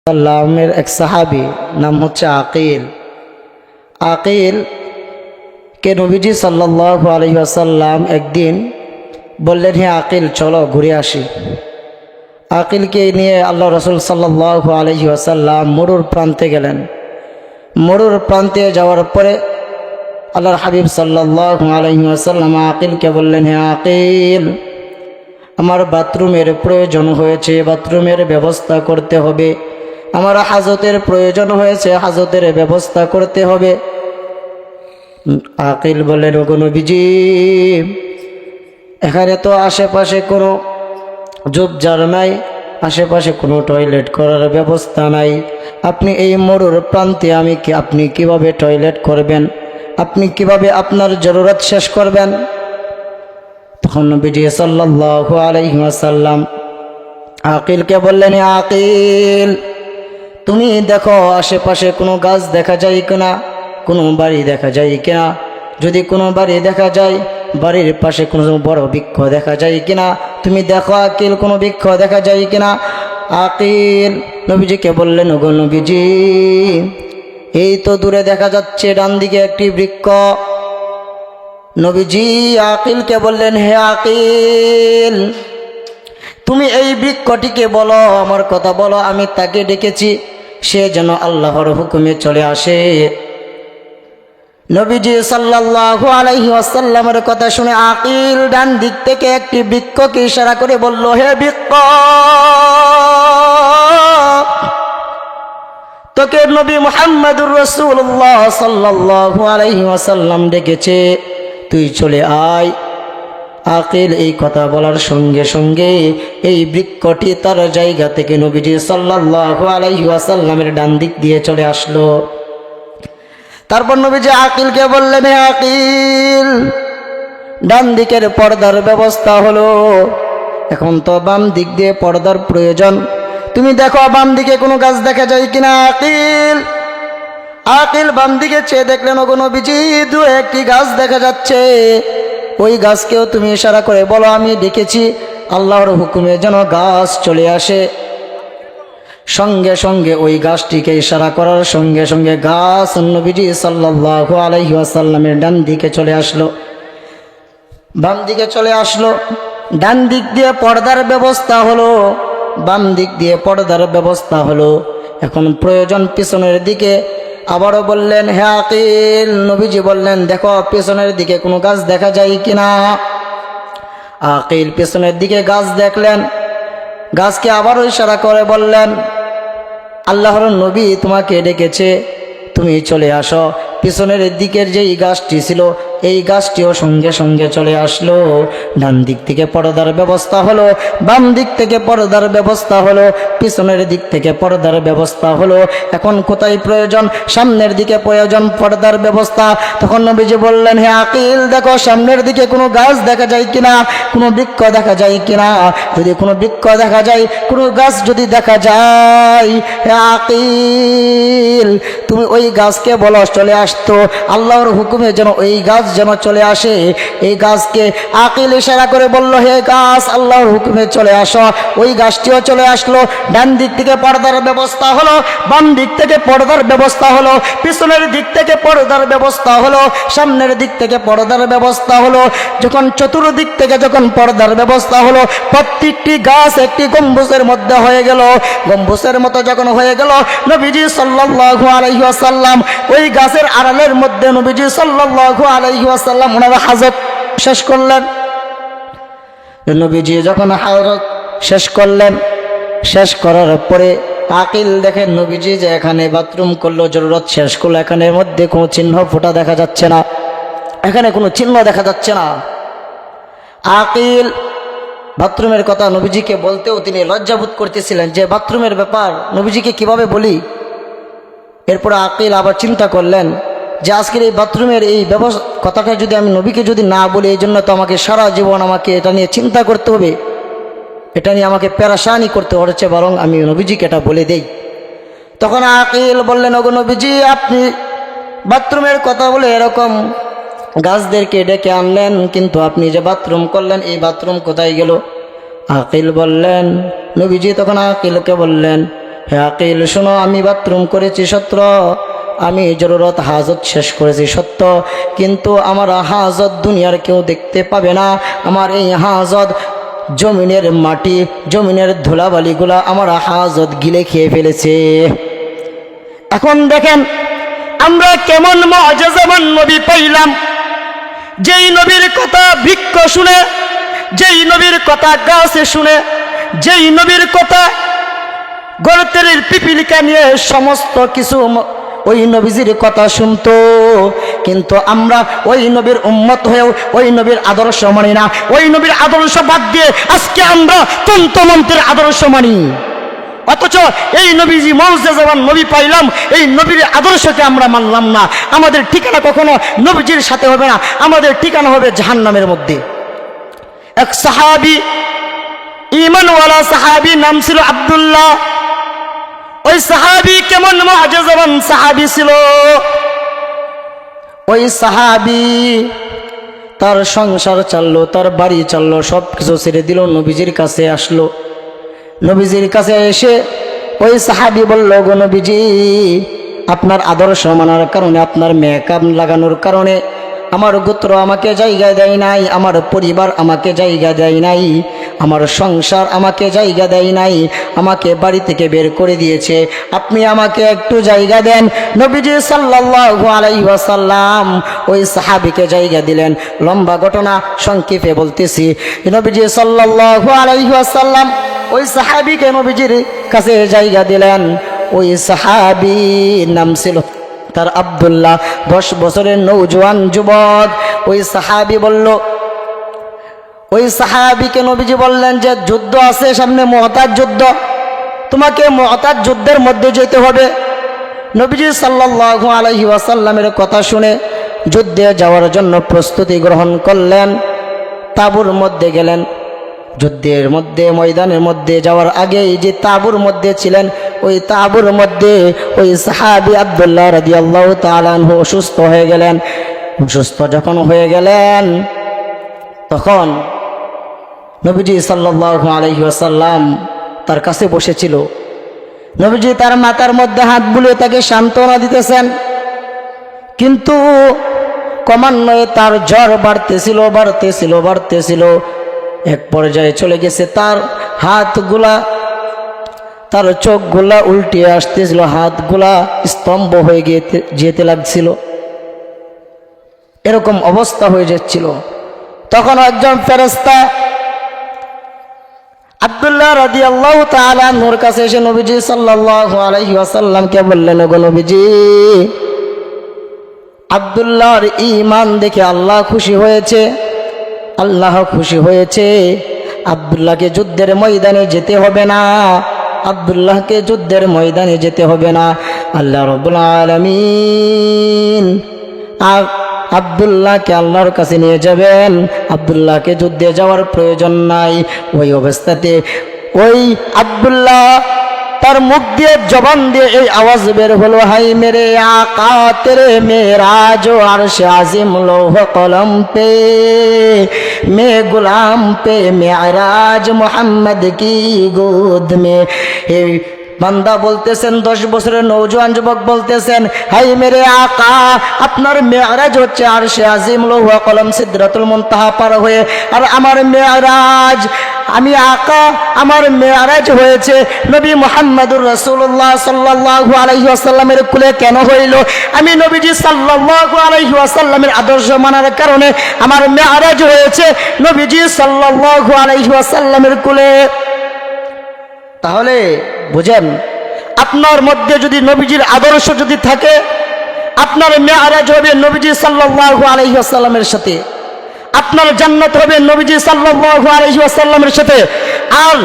সাল্লামের এক সাহাবী নাম হচ্ছে আকিল। আকিল কে নবীজি সাল্লাল্লাহু আলাইহি ওয়াসাল্লাম একদিন বললেন, হে আকিল চলো ঘুরে আসি। আকিলকে নিয়ে আল্লাহ রাসূল সাল্লাল্লাহু আলাইহি ওয়াসাল্লাম মরুর প্রান্তে গেলেন। মরুর প্রান্তে যাওয়ার পরে আল্লাহর হাবিব সাল্লাল্লাহু আলাইহি ওয়াসাল্লাম আকিলকে বললেন, হে আকিল আমার বাথরুমের প্রয়োজন হয়েছে, বাথরুমের ব্যবস্থা করতে হবে। আমার হাজতের প্রয়োজন হয়েছে, হাজতের ব্যবস্থা করতে হবে। আকিল বললেন, ওগো নবীজি এখানে তো আশেপাশে কোনো ঝোপঝাড় নাই, আশেপাশে কোনো টয়লেট করার ব্যবস্থা নাই। আপনি এই মরুর প্রান্তে আপনি কিভাবে টয়লেট করবেন? আপনি কিভাবে আপনার জরুরত শেষ করবেন? তখন নবীজি সাল্লাল্লাহু আলাইহি ওয়াসাল্লাম আকিলকে বললেন, হে আকিল তুমি দেখো আশেপাশে কোনো গাছ দেখা যায় কিনা, কোনো বাড়ি দেখা যায় কিনা। যদি কোনো বাড়ি দেখা যায়, বাড়ির পাশে কোনো বড় বৃক্ষ দেখা যায় কিনা, তুমি দেখো আকিল কোনো বৃক্ষ দেখা যায় কিনা। আকিল নবীজিকে বললেন, ওগো নবীজি এই তো দূরে দেখা যাচ্ছে ডান দিকে একটি বৃক্ষ। নবীজি আকিলকে বললেন, হে আকিল তুমি এই বৃক্ষটিকে বলো, আমার কথা বলো, আমি তাকে ডেকেছি, সে যেন আল্লাহর হুকুমে চলে আসে। নবীজি সাল্লাল্লাহু আলাইহি ওয়াসাল্লামের কথা শুনে আকিল ডান দিক থেকে একটি বৃক্ষকে ইশারা করে বলল, হে বৃক্ষ তোকে নবী মুহাম্মদুর রাসূলুল্লাহ সাল্লাল্লাহু আলাইহি ওয়াসাল্লাম ডেকেছে, তুই চলে আয়। আকিল এই কথা বলার সঙ্গে সঙ্গে এই বৃক্ষটি তার জায়গা থেকে নবীজি সাল্লাল্লাহু আলাইহি ওয়াসাল্লামের ডান দিক দিয়ে চলে আসলো। তারপর নবীজি আকিলকে বললেন, হে আকিল ডান দিকের পর্দার ব্যবস্থা হলো, এখন তো বাম দিক দিয়ে পর্দার প্রয়োজন। তুমি দেখো বাম দিকে কোনো গাছ দেখা যায় কিনা। আকিল বাম দিকে চেয়ে দেখলেন, ওগো নবীজি দু একটি গাছ দেখা যাচ্ছে, ওই গাছকেও তুমি ইশারা করে বলো আমি ডেকেছি, আল্লাহর হুকুমে যেন গাছ চলে আসে। সঙ্গে সঙ্গে ওই গাছটিকে ইশারা করার সঙ্গে সঙ্গে গাছ নবীজি সাল্লাল্লাহু আলাইহি ওয়াসাল্লামের ডান দিকে চলে আসলো, বাম দিকে চলে আসলো। ডান দিক দিয়ে পর্দার ব্যবস্থা হলো, বাম দিক দিয়ে পর্দার ব্যবস্থা হলো। এখন প্রয়োজন পিছনের দিকে। আবারও বললেন, হে আকিল নবীজি বললেন, দেখো পেছনের দিকে কোনো গাছ দেখা যায় কিনা। আকিল পেছনের দিকে গাছ দেখলেন, গাছকে আবারও ইশারা করে বললেন, আল্লাহর নবী তোমাকে ডেকেছে, তুমি চলে আসো। পিছনের দিকের যেই গাছটি ছিল এই গাছটিও সঙ্গে সঙ্গে চলে আসলো। ডান দিক থেকে পর্দার ব্যবস্থা হলো, বাম দিক থেকে পর্দার ব্যবস্থা হলো, পিছনের দিক থেকে পর্দার ব্যবস্থা হলো। এখন কোথায় প্রয়োজন? সামনের দিকে প্রয়োজন পর্দার ব্যবস্থা। তখন নবীজি বললেন, হে আকিল দেখো সামনের দিকে কোনো গাছ দেখা যায় কিনা, কোনো বৃক্ষ দেখা যায় কিনা। যদি কোনো বৃক্ষ দেখা যায়, কোনো গাছ যদি দেখা যায়, হে আকিল তুমি ওই গাছকে বলো চলে আসতো, আল্লাহর হুকুমে যেন ওই গাছ যেন চলে আসে। এই গাছকে আকিল ইশারা করে বলল, হে গাছ আল্লাহর হুকুমে চলে আসো। ওই গাছটিও চলে আসলো। ডান দিক থেকে পর্দার ব্যবস্থা হলো, বাম দিক থেকে পর্দার ব্যবস্থা হলো, পিছনের দিক থেকে পর্দার ব্যবস্থা হলো, সামনের দিক থেকে পর্দার ব্যবস্থা হলো। যখন চতুর্দিক থেকে যখন পর্দার ব্যবস্থা হলো, প্রত্যেকটি গাছ একটি গম্বুজের মধ্যে হয়ে গেল। গম্বুজের মতো যখন হয়ে গেল, নবীজি সাল্লাল্লাহু আলাইহি ওয়াসাল্লাম ওই গাছের আড়ালের মধ্যে নবীজি সাল্লাল্লাহু আলাইহি ওয়াসাল্লাম ওনার হাজত শেষ করলেন। নবীজি যখন হাজত শেষ করলেন, শেষ করার পরে আকিল দেখেন নবীজি যে এখানে বাথরুম করলো, জরুরত শেষ করলো, এখানের মধ্যে কোনো চিহ্ন ফোঁটা দেখা যাচ্ছে না, এখানে কোনো চিহ্ন দেখা যাচ্ছে না। আকিল বাথরুমের কথা নবীজিকে বলতেও তিনি লজ্জাবোধ করতেছিলেন যে বাথরুমের ব্যাপার নবীজিকে কিভাবে বলি। এরপর আকিল আবার চিন্তা করলেন যে আজকের এই বাথরুমের এই কথাটা যদি আমি নবীকে যদি না বলি, এই জন্য তো আমাকে সারা জীবন আমাকে এটা নিয়ে চিন্তা করতে হবে, এটা নিয়ে আমাকে পেরেশানি করতে হচ্ছে, বরং আমি নবীজিকে এটা বলে দেই। তখন আকিল বললেন, ওগো নবীজি আপনি বাথরুমের কথা বলে এরকম গাছদেরকে ডেকে আনলেন, কিন্তু আপনি যে বাথরুম করলেন এই বাথরুম কোথায় গেল? আকিল বললেন, নবীজি তখন আকিলকে বললেন, হে আকিল শোনো, আমি বাথরুম করেছি সত্য, আমি জরুরত হাজত শেষ করেছি সত্য, কিন্তু আমার হাজত দুনিয়ার কেউ দেখতে পাবে না। আমার এই হাজত জমিনের মাটি, জমিনের ধুলাবালিগুলা আমার হাজত গিলে খেয়ে ফেলেছে। এখন দেখেন আমরা কেমন মুআজিজাবান নবী পাইলাম, যেই নবীর কথা বৃক্ষ শুনে, যেই নবীর কথা গাছে শুনে, যেই নবীর কথা গর্তের পিপিলিকা নিয়ে সমস্ত কিছু ওই নবীজির কথা শুনতো, কিন্তু আমরা ওই নবীর উম্মত হয়েও ওই নবীর আদর্শ মানি না। ওই নবীর আদর্শ বাদ দিয়ে আজকে আমরা তন্ত্রমন্ত্রের আদর্শ মানি। অথচ এই নবীজি মুআজিজাবান নবী পাইলাম, এই নবীর আদর্শকে আমরা মানলাম না। আমাদের ঠিকানা কখনো নবীজির সাথে হবে না, আমাদের ঠিকানা হবে জাহান্নামের মধ্যে। এক সাহাবী, ঈমানওয়ালা সাহাবী, নাম ছিল আব্দুল্লাহ। ওই সাহাবী কেমন মুআজিজাবান সাহাবী ছিল! ওই সাহাবী তার সংসার চাললো, তার বাড়ি চাললো, সব কিছু ছেড়ে দিল, নবীজির কাছে আসলো। নবীজির কাছে এসে ওই সাহাবী বলল, গো নবীজি, আপনার আদর্শ মানার কারণে, আপনার মেকআপ লাগানোর কারণে আমার গোত্র আমাকে জায়গা দেয় নাই, আমার পরিবার আমাকে জায়গা দেয় নাই, আমার সংসার আমাকে জায়গা দেয় নাই, আমাকে বাড়ি থেকে বের করে দিয়েছে, আপনি আমাকে একটু জায়গা দেন। নবীজি সাল্লাল্লাহু আলাইহি ওয়াসাল্লাম ওই সাহাবীকে জায়গা দিলেন। লম্বা ঘটনা সংক্ষেপে বলতেছি। নবীজি সাল্লাল্লাহু আলাইহি ওয়াসাল্লাম ওই সাহাবীকে নবীজির কাছে জায়গা দিলেন। ওই সাহাবীর নাম ছিল তার আব্দুল্লাহ, 10 বছরের নৌজওয়ান যুবক। ওই সাহাবী বলল, ওই সাহাবীকে নবীজি বললেন যে যুদ্ধ আছে সামনে, মুআতাজ যুদ্ধ, তোমাকে মুআতাজ যুদ্ধের মধ্যে যেতে হবে। নবীজি সাল্লাল্লাহু আলাইহি ওয়াসাল্লামের কথা শুনে যুদ্ধে যাওয়ার জন্য প্রস্তুতি গ্রহণ করলেন, তাঁবুর মধ্যে গেলেন। যুদ্ধের মধ্যে, ময়দানের মধ্যে যাওয়ার আগেই যে তাঁবুর মধ্যে ছিলেন, ওই তাঁবুর মধ্যে ওই সাহাবী আব্দুল্লাহ রাদিয়াল্লাহু তাআলা আনহু অসুস্থ হয়ে গেলেন। অসুস্থ যখন হয়ে গেলেন, তখন নবীজি সাল্লাল্লাহু আলাইহি ওয়াসাল্লাম তার কাছে বসেছিল। নবীজি তার মাথার মধ্যে হাত বুলিয়ে তাকে সান্ত্বনা দিতেছেন, কিন্তু ক্রমান্বয়ে তার জ্বর বাড়তেছিল। এক পর্যায়ে চলে গেছে তার হাতগুলা, তার চোখগুলা উল্টে আসতেছিল, হাতগুলা স্তম্ভ হয়ে যেতে লাগছিল, এরকম অবস্থা হয়ে যাচ্ছিল। তখন একজন ফেরেশতা আব্দুল্লাহ রাদিয়াল্লাহু তাআলা আনহুর কাছে এসে নবীজি সাল্লাল্লাহু আলাইহি ওয়াসাল্লামকে বললেন, ওগো নবীজি, আব্দুল্লাহর ঈমান দেখে আল্লাহ খুশি হয়েছে, আল্লাহ খুশি হয়েছে। আব্দুল্লাহকে যুদ্ধের ময়দানে যেতে হবে না, আব্দুল্লাহকে যুদ্ধের ময়দানে যেতে হবে না। আল্লাহ রাব্বুল আলামিন আব্দুল্লাহকে আল্লাহর কাছে নিয়ে যাবেন, আব্দুল্লাহকে যুদ্ধে যাওয়ার প্রয়োজন নাই। ওই অবস্থাতে ওই আব্দুল্লাহ তার মুখ দিয়ে, জবান দিয়ে এই আওয়াজ বের হলো, হাই মেরে আকা তেরে মেরাজ ও আরশ আজিম লৌহ কলম পে মে গুলাম পে মেরাজ মোহাম্মদ কি গোদ মে। এই বান্দা বলতেছেন, 10 বছরের নওজোয়ান যুবক বলতেছেন, হাই মেরে আকা, আপনার মেরাজ হচ্ছে আরশে আজিম লৌহ কলম সিদরাতুল মুনতাহা পার হয়ে, আর আমার মেরাজ, আমি আকা, আমার মেরাজ হয়েছে নবী মুহাম্মদুর রাসূলুল্লাহ সাল্লাল্লাহু আলাইহি ওয়াসাল্লামের কুলে। কেন হইল? আমি নবীজি সাল্লাল্লাহু আলাইহি ওয়াসাল্লামের আদর্শ মানার কারণে আমার মেরাজ হয়েছে নবীজি সাল্লাল্লাহু আলাইহি ওয়াসাল্লামের কুলে। তাহলে বুঝেন, আপনার মধ্যে যদি নবীজির আদর্শ যদি থাকে, আপনার মেরাজ হবে নবীজি সাল্লাল্লাহু আলাইহি ওয়াসাল্লামের সাথে, আপনার জান্নাত হবে নবীজি সাল্লাল্লাহু আলাইহি ওয়াসাল্লামের সাথে। আর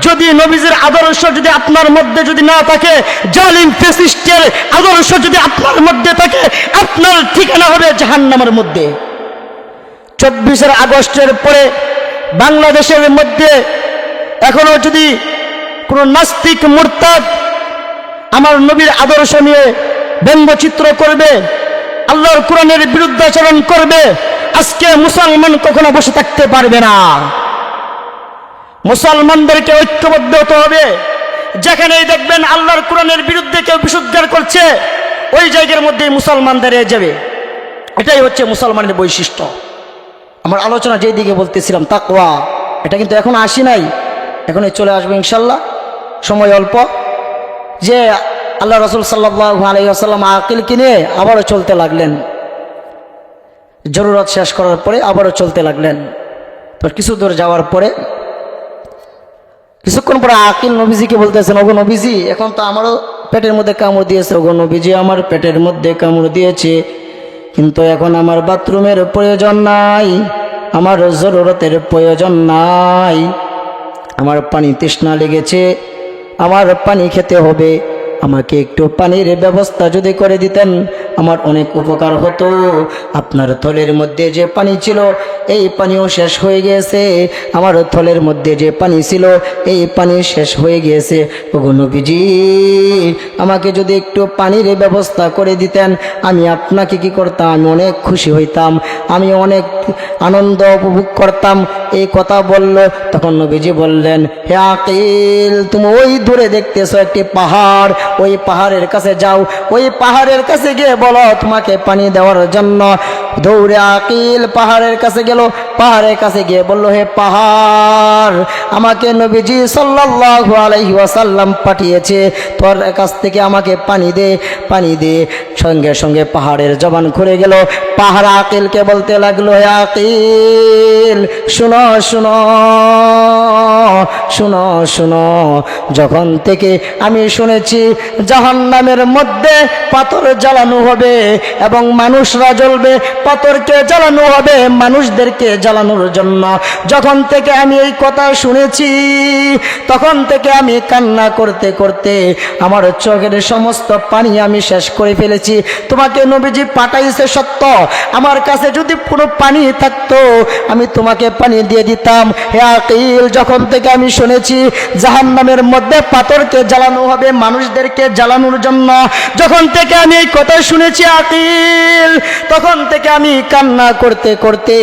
যদি নবীজির আদর্শ যদি আপনার মধ্যে যদি না থাকে, জালিম ফ্যাসিস্টের আদর্শ যদি আপনার মধ্যে থাকে, আপনার ঠিকানা হবে জাহান্নামের মধ্যে। 24 আগস্টের পরে বাংলাদেশের মধ্যে এখনো যদি কোন নাস্তিক মুরতাদ আমার নবীর আদর্শ নিয়ে ব্যঙ্গচিত্র করবে, আল্লাহর কোরআনের বিরুদ্ধাচরণ করবে, আজকে মুসলমান কখনো বসে থাকতে পারবে না। মুসলমানদেরকে ঐক্যবদ্ধ হতে হবে, যেখানেই দেখবেন আল্লাহর কোরআনের বিরুদ্ধে কেউ বিশুদ্ধার করছে, ওই জায়গার মধ্যেই মুসলমান দাঁড়িয়ে যাবে। এটাই হচ্ছে মুসলমানের বৈশিষ্ট্য। আমার আলোচনা যেই দিকে বলতেছিলাম তাকওয়া, এটা কিন্তু এখন আসি নাই, এখনই চলে আসবে ইনশাল্লাহ, সময় অল্প। যে আল্লাহ রাসূল সাল্লাল্লাহু আলাইহি ওয়াসাল্লাম আকিল কিনে আবারও চলতে লাগলেন, জরুরত শেষ করার পরে আবারও চলতে লাগলেন। তো কিছু দূর যাওয়ার পরে কিছুক্ষণ পরে আকিল নবীজিকে বলতেছেন, ওগো নবীজি, এখন তো আমারও পেটের মধ্যে কামড় দিয়েছে। ওগো নবীজি, আমার পেটের মধ্যে কামড় দিয়েছে, কিন্তু এখন আমার বাথরুমের প্রয়োজন নাই, আমার জরুরতের প্রয়োজন নাই, আমার পানি তৃষ্ণা লেগেছে, আমার পানি খেতে হবে, আমাকে একটু পানির ব্যবস্থা যদি করে দিতেন আমার অনেক উপকার হতো। আপনার থলের মধ্যে যে পানি ছিল এই পানিও শেষ হয়ে গিয়েছে, আমার থলের মধ্যে যে পানি ছিল এই পানি শেষ হয়ে গিয়েছে। ওগো নবীজি, আমাকে যদি একটু পানির ব্যবস্থা করে দিতেন আমি আপনাকে কি করতাম, আমি অনেক খুশি হইতাম, আমি অনেক আনন্দ উপভোগ করতাম। এই কথা বলল, তখন নবীজি বললেন, হে আকিল, তুমি ওই দূরে দেখতেছো একটি পাহাড়, ওই পাহাড়ের কাছে যাও, ওই পাহাড়ের কাছে গিয়ে বলো তোমাকে পানি দেওয়ার জন্য। দৌড়ে আকিল পাহাড়ের কাছে গেল, পাহাড়ের কাছে গিয়ে বলল, হে পাহাড়, আমাকে নবীজি সাল্লাল্লাহু আলাইহি ওয়াসাল্লাম পাঠিয়েছে, তোর কাছ থেকে আমাকে পানি দে, পানি দে। সঙ্গে সঙ্গে পাহাড়ের জবান খুলে গেল। পাহাড় আকিলকে বলতে লাগলো, হে আকিল, শুনো শুনো শুনো শুনো, যখন থেকে আমি শুনেছি জাহান্নামের মধ্যে পাথর জ্বালানো হবে এবং মানুষরা জ্বলবে, পাথরকে জ্বালানো হবে মানুষদেরকে জ্বালানোর জন্য, যখন থেকে আমি এই কথা শুনেছি তখন থেকে আমি কান্না করতে করতে আমার চোখের সমস্ত পানি আমি শেষ করে ফেলেছি। তোমাকে নবীজি পাঠাইছে সত্য, আমার কাছে যদি পুরো পানি থাকতো আমি তোমাকে পানি দিয়ে দিতাম। হে আকিল, যখন থেকে আমি শুনেছি জাহান্নামের মধ্যে পাথরকে জ্বালানো হবে মানুষদেরকে জ্বালানোর জন্য, যখন থেকে আমি এই কথা শুনেছি আকিল, তখন থেকে আমি কান্না করতে করতে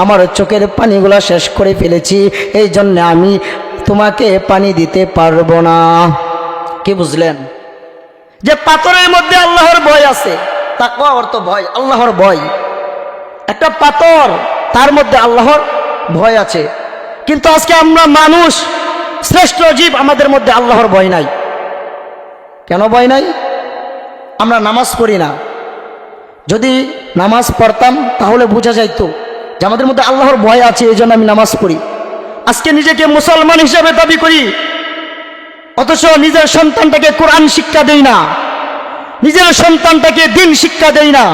আমার চোখের পানিগুলা শেষ করে ফেলেছি, এই জন্য আমি তোমাকে পানি দিতে পারবো না। কি বুঝলেন? যে পাথরের মধ্যে আল্লাহর ভয় আছে, তাকওয়া অর্থ ভয়, আল্লাহর ভয়। একটা পাথর, তার মধ্যে আল্লাহর ভয় আছে। কিন্তু আজকে আমরা মানুষ, শ্রেষ্ঠ জীব, আমাদের মধ্যে আল্লাহর ভয় নাই। কেন ভয় নাই? আমরা নামাজ পড়ি না। যদি নামাজ পড়তাম তাহলে বোঝা যাইতো যে আমাদের মধ্যে আল্লাহর ভয় আছে, এই জন্য আমি নামাজ পড়ি। আজকে নিজেকে মুসলমান হিসেবে দাবি করি, অথচ নিজের সন্তানটাকে কোরআন শিক্ষা দেই না, নিজের সন্তানটাকে দিন শিক্ষা দেই না।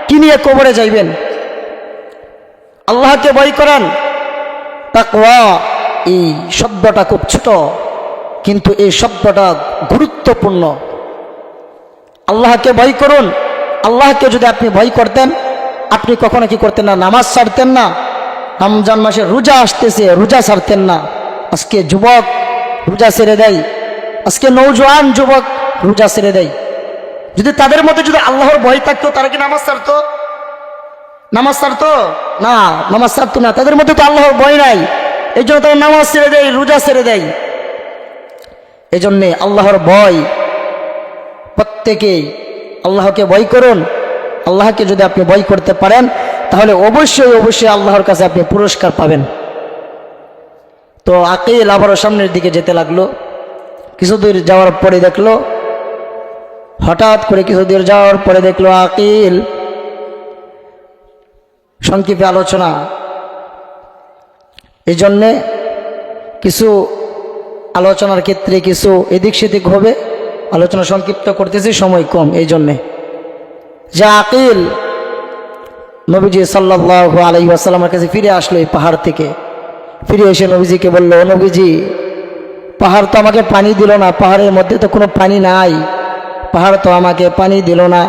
কি নিয়ে কবরে যাইবেন? আল্লাহকে ভয় করেন। তাকওয়া এই শব্দটা খুব ছোট, কিন্তু এই শব্দটা গুরুত্বপূর্ণ। আল্লাহকে ভয় করুন। আল্লাহকে যদি আপনি ভয় করতেন, আপনি কখনো কি করতেন না? নামাজ ছাড়তেন না। রমজান মাসে রোজা আসতেছে, রোজা ছাড়তেন না। আজকে যুবক রোজা ছেড়ে দেয়, আজকে নৌজওয়ান যুবক রোজা ছেড়ে দেয়। যদি তাদের মধ্যে যদি আল্লাহর ভয় থাকতো, তারা কি নামাজ ছাড়তো? নামাজ ছাড়তো না, নামাজ ছাড়তো না। তাদের মধ্যে তো আল্লাহর ভয় নাই, এই জন্য তারা নামাজ ছেড়ে দেয়, রোজা ছেড়ে দেয়। এই জন্যে আল্লাহর ভয়, প্রত্যেকেই আল্লাহকে ভয় করুন। আল্লাহকে যদি আপনি ভয় করতে পারেন তাহলে অবশ্যই অবশ্যই আল্লাহর কাছে আপনি পুরস্কার পাবেন। তো আকিল আবারও সামনের দিকে যেতে লাগলো। কিছু দূর যাওয়ার পরে দেখলো, হঠাৎ করে কিছু দূর যাওয়ার পরে দেখলো আকিল, সংক্ষেপে আলোচনা, এই জন্যে কিছু আলোচনার ক্ষেত্রে কিছু এদিক সেদিক হবে, আলোচনা সংক্ষিপ্ত করতেছি, সময় কম, এই জন্যে। যে আকিল নবীজি সাল্লাল্লাহু আলাইহি ওয়াসাল্লামের কাছে ফিরে আসলো এই পাহাড় থেকে। ফিরে এসে নবীজিকে বলল, নবীজি, পাহাড় তো আমাকে পানি দিল না, পাহাড়ের মধ্যে তো কোনো পানি নাই, পাহাড় তো আমাকে পানি দিল না।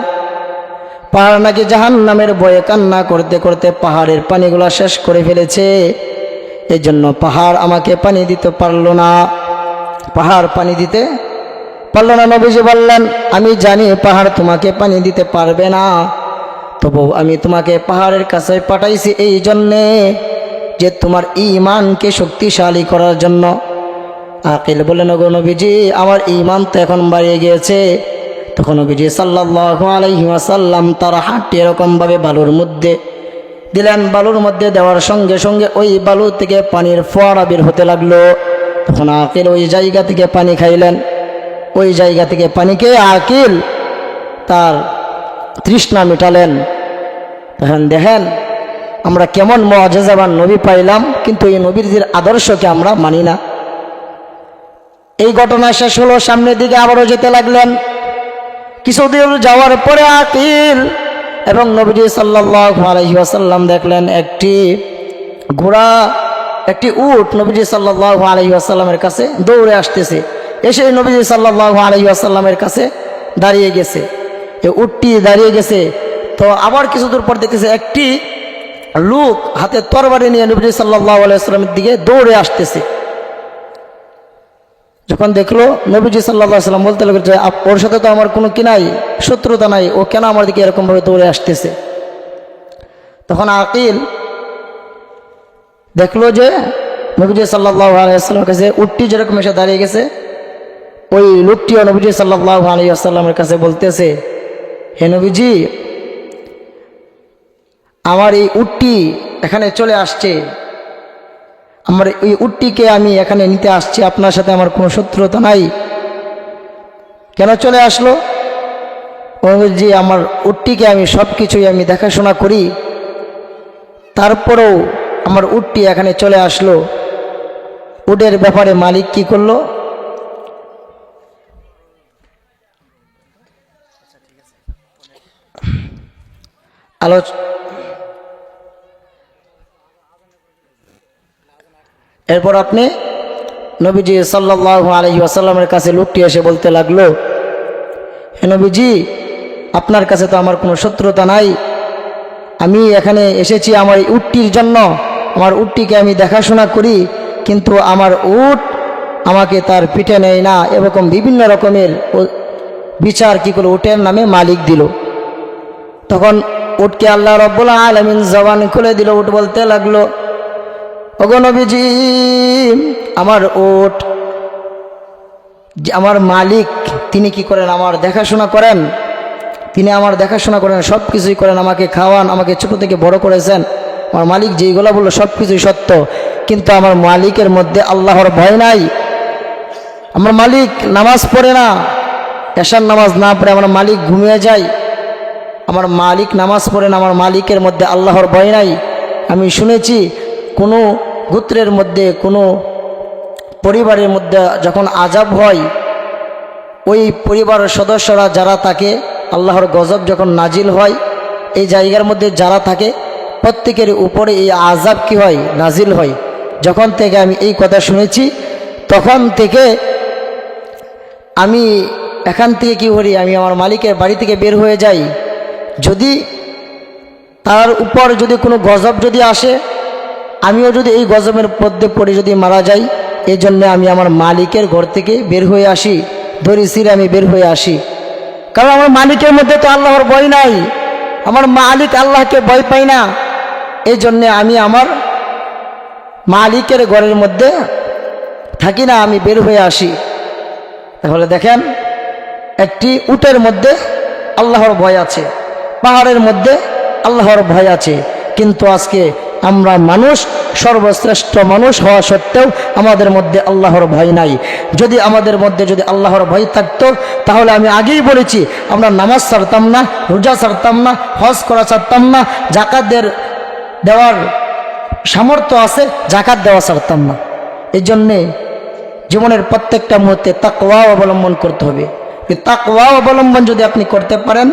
পাহাড় নাকি জাহান্নামের ভয়ে কান্না করতে করতে পাহাড়ের পানিগুলা শেষ করে ফেলেছে, এই জন্য পাহাড় আমাকে পানি দিতে পারল না, পাহাড় পানি দিতে পারল না। নবীজি বললেন, আমি জানি পাহাড় তোমাকে পানি দিতে পারবে না, তবু আমি তোমাকে পাহাড়ের কাছে পাঠাইছি এই জন্যে যে তোমার ঈমানকে শক্তিশালী করার জন্য। আকিল বললেন, ওগো নবীজি আমার ঈমান তো এখন বাড়িয়ে গিয়েছে। তখন নবীজি সাল্লাল্লাহু আলাইহি ওয়াসাল্লাম তার হাতটি এরকমভাবে বালুর মধ্যে দিলেন। বালুর মধ্যে দেওয়ার সঙ্গে সঙ্গে ওই বালু থেকে পানির ফোয়ারা বের হতে লাগলো। তখন আকিল ওই জায়গা থেকে পানি খাইলেন। ওই জায়গা থেকে পানি খেয়ে আকিল তার তৃষ্ণা মেটালেন। তখন দেখেন আমরা কেমন মুআজিজাবান নবী পাইলাম, কিন্তু এই নবীর আদর্শকে আমরা মানি না। এই ঘটনা শেষ হলো, সামনের দিকে আবারও যেতে লাগলেন। কিছুদূর যাওয়ার পরে আকিল এবং নবীজি সাল্লাল্লাহু আলাইহি ওয়াসাল্লাম দেখলেন একটি ঘোড়া, একটি উট নবীজি সাল্লাল্লাহু আলাইহি ওয়াসাল্লামের কাছে দৌড়ে আসতেছে। এসে নবীজি সাল্লাল্লাহু আলাইহি ওয়াসাল্লামের কাছে দাঁড়িয়ে গেছে। এই উটটি দাঁড়িয়ে গেছে। তো আবার কিছু দূর পর দেখতেছে একটি লোক হাতে তরবারি নিয়ে নবীজি সাল্লাল্লাহু আলাইহি ওয়াসাল্লামের দিকে দৌড়ে আসতেছে। যখন দেখলো নবীজি সাল্লাল্লাহু আলাইহি ওয়াসাল্লাম বলতে লাগলো যে ওর সাথে তো আমার কোনো কি নাই, শত্রুতা নাই, ও কেন আমার দিকে এরকমভাবে দৌড়ে আসতেছে? তখন আকিল দেখলো যে নবীজি সাল্লাল্লাহু আলাইহি ওয়াসাল্লামের কাছে উটটি যেরকম এসে দাঁড়িয়ে গেছে, ওই লোকটিও নবীজি সাল্লাল্লাহু আলাইহি ওয়াসাল্লামের কাছে বলতেছে, হে নবীজি আমার এই উটটি এখানে চলে আসছে, আমার এই উটটিকে আমি এখানে নিতে আসছি, আপনার সাথে আমার কোনো শত্রুতা নাই, কেন চলে আসলো? জি আমার উটটিকে আমি সব কিছুই আমি দেখাশোনা করি, তারপরেও আমার উটটি এখানে চলে আসলো। উটের ব্যাপারে মালিক কি করলো? এরপর আপনি নবীজি সাল্লাল্লাহু আলাইহি ওয়াসাল্লামের কাছে লোকটি এসে বলতে লাগলো, হে নবীজি আপনার কাছে তো আমার কোনো শত্রুতা নাই, আমি এখানে এসেছি আমার এই উটটির জন্য, আমার উটটিকে আমি দেখাশোনা করি, কিন্তু আমার উট আমাকে তার পিঠে নেয় না, এরকম বিভিন্ন রকমের বিচার কি করলো উটের নামে মালিক দিল। তখন উটকে আল্লাহ রাব্বুল আলামিন জবান খুলে দিল। উট বলতে লাগলো, ওগো নবীজি আমার উট, আমার মালিক তিনি কি করেন? আমার দেখাশোনা করেন, তিনি আমার দেখাশোনা করেন, সব কিছুই করেন, আমাকে খাওয়ান, আমাকে ছোট থেকে বড় করেছেন। আমার মালিক যেইগুলো বললো সব কিছুই সত্য, কিন্তু আমার মালিকের মধ্যে আল্লাহর ভয় নাই। আমার মালিক নামাজ পড়ে না, এশার নামাজ না পড়ে আমার মালিক ঘুমিয়ে যায়। আমার মালিক নামাজ পড়ে না, আমার মালিকের মধ্যে আল্লাহর ভয় নাই। আমি শুনেছি কোনো গোত্রের মধ্যে, কোনো পরিবারের মধ্যে যখন আযাব হয়, ওই পরিবারের সদস্যরা যারা থাকে, আল্লাহর গজব যখন নাজিল হয়, এই জায়গার মধ্যে যারা থাকে প্রত্যেকের উপরে এই আযাব কি হয়? নাজিল হয়। যখন থেকে আমি এই কথা শুনেছি, তখন থেকে আমি এখান থেকে কি করি, আমি আমার মালিকের বাড়ি থেকে বের হয়ে যাই। যদি তার উপর যদি কোনো গজব যদি আসে, আমিও যদি এই গজবের মধ্যে পড়ে যদি মারা যাই, এই জন্যে আমি আমার মালিকের ঘর থেকে বের হয়ে আসি, দড়ি ছিঁড়ে আমি বের হয়ে আসি। কারণ আমার মালিকের মধ্যে তো আল্লাহর ভয় নাই, আমার মালিক আল্লাহকে ভয় পাই না, এই জন্যে আমি আমার মালিকের ঘরের মধ্যে থাকি না, আমি বের হয়ে আসি। তাহলে দেখেন একটি উটের মধ্যে আল্লাহর ভয় আছে, পাহাড়ের মধ্যে আল্লাহর ভয় আছে, কিন্তু আজকে আমরা মানুষ, সর্বশ্রেষ্ঠ মানুষ হওয়া সত্ত্বেও আমাদের মধ্যে আল্লাহর ভয় নাই। যদি আমাদের মধ্যে যদি আল্লাহর ভয় থাকতো, তাহলে আমি আগেই বলেছি আমরা নামাজ ছাড়তাম না, রোজা ছাড়তাম না, হজ করা ছাড়তাম না, যাকাত দেওয়ার সামর্থ্য আছে, যাকাত দেওয়া ছাড়তাম না। এই জন্যে জীবনের প্রত্যেকটা মুহূর্তে তাকওয়া অবলম্বন করতে হবে। এই তাকওয়া অবলম্বন যদি আপনি করতে পারেন,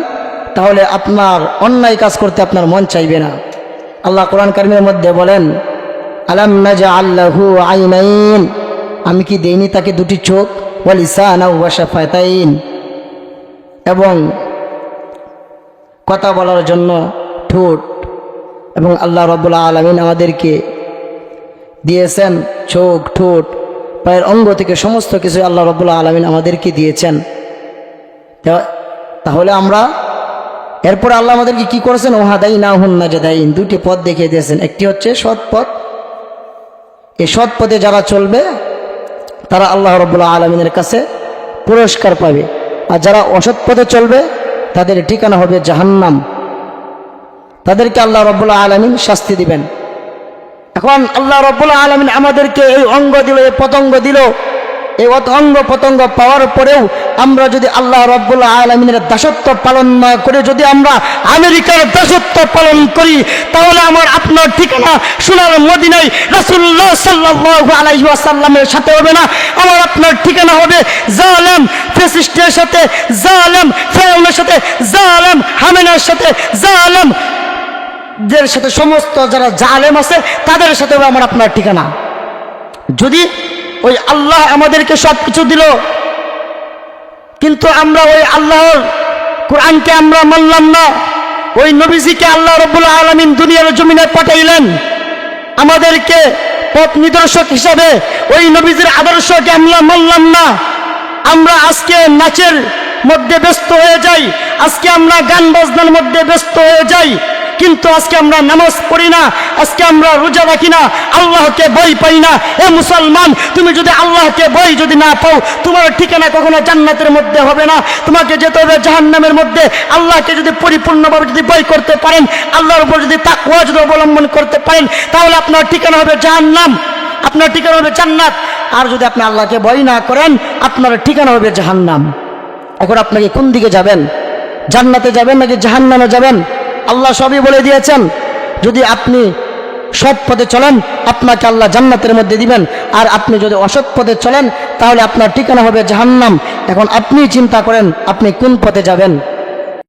তাহলে আপনার অন্যায় কাজ করতে আপনার মন চাইবে না। আল্লাহ কোরআন কারীমের মধ্যে বলেন, আলাম নাজআল লাহু আইনাইন, আমি কি দেইনি তাকে দুটি চোখ, ওয়া লিসানাও ওয়া শাফাতাইন, এবং কথা বলার জন্য ঠোঁট, এবং আল্লাহ রাব্বুল আলামিন আমাদেরকে দিয়েছেন চোখ, ঠোঁট, পায়ের অঙ্গ থেকে সমস্ত কিছু আল্লাহ রাব্বুল আলামিন আমাদেরকে দিয়েছেন। তাহলে আমরা এরপর আল্লাহ আমাদেরকে কি করেছেন? ওয়াহাদাইনাহুন নাজদাইন, দুটি পথ দেখিয়ে দিয়েছেন। একটি হচ্ছে সৎ পথ, এই সৎ পথে যারা চলবে তারা আল্লাহ রাব্বুল আলামিনের কাছে পুরস্কার পাবে। আর যারা অসৎ পথে চলবে তাদের ঠিকানা হবে জাহান্নাম, তাদেরকে আল্লাহ রাব্বুল আলামিন শাস্তি দিবেন। এখন আল্লাহ রাব্বুল আলামিন আমাদেরকে এই অঙ্গ দিল, এই পতঙ্গ দিল, এই অঙ্গ পতঙ্গ পাওয়ার পরেও আমরা যদি আল্লাহ রাব্বুল আলামিনের দাসত্ব পালন না করে যদি আমরা আমেরিকার দাসত্ব পালন করি, তাহলে আমার আপনার ঠিকানা সোনার মদিনায় রাসূলুল্লাহ সাল্লাল্লাহু আলাইহি ওয়াসাল্লামের সাথে হবে না, আমার আপনার ঠিকানা হবে জালেম ফ্যাসিস্টের সাথে, জালেম ফেরাউনের সাথে, জালেম হামেনার সাথে, জালেম দের সাথে, সমস্ত যারা জালেম আছে তাদের সাথে হবে আমার আপনার ঠিকানা। যদি ওই আল্লাহ আমাদেরকে সব কিছু দিল, কিন্তু আমরা ওই আল্লাহর কোরআনকে আমরা মানলাম না, ওই নবীজিকে আল্লাহ রাব্বুল আলামিন দুনিয়ার জমিনে পাঠাইলেন আমাদেরকে পথ নিদর্শক হিসাবে, ওই নবীজির আদর্শকে আমরা মানলাম না, আমরা আজকে নাচের মধ্যে ব্যস্ত হয়ে যাই, আজকে আমরা গান বাজনার মধ্যে ব্যস্ত হয়ে যাই, কিন্তু আজকে আমরা নামাজ পড়ি না, আজকে আমরা রোজা রাখি না, আল্লাহকে ভয় পাই না। এ মুসলমান, তুমি যদি আল্লাহকে ভয় যদি না পাও, তোমার ঠিকানা কখনো জান্নাতের মধ্যে হবে না, তোমাকে যেতে হবে জাহান্নামের মধ্যে। আল্লাহকে যদি পরিপূর্ণভাবে যদি ভয় করতে পারেন, আল্লাহর উপর যদি তাকওয়া যদি অবলম্বন করতে পারেন, তাহলে আপনার ঠিকানা হবে জাহান্নাম, আপনার ঠিকানা হবে জান্নাত। আর যদি আপনি আল্লাহকে ভয় না করেন, আপনার ঠিকানা হবে জাহান্নাম। এখন আপনাকে কোন দিকে যাবেন? জান্নাতে যাবেন নাকি জাহান্নামে যাবেন? আল্লাহ সবই বলে দিয়েছেন। যদি আপনি সৎ পথে চলেন, আপনাকে আল্লাহ জান্নাতের মধ্যে দিবেন, আর আপনি যদি অসৎ পথে চলেন, তাহলে আপনার ঠিকানা হবে জাহান্নাম। এখন আপনি চিন্তা করেন আপনি কোন পথে যাবেন।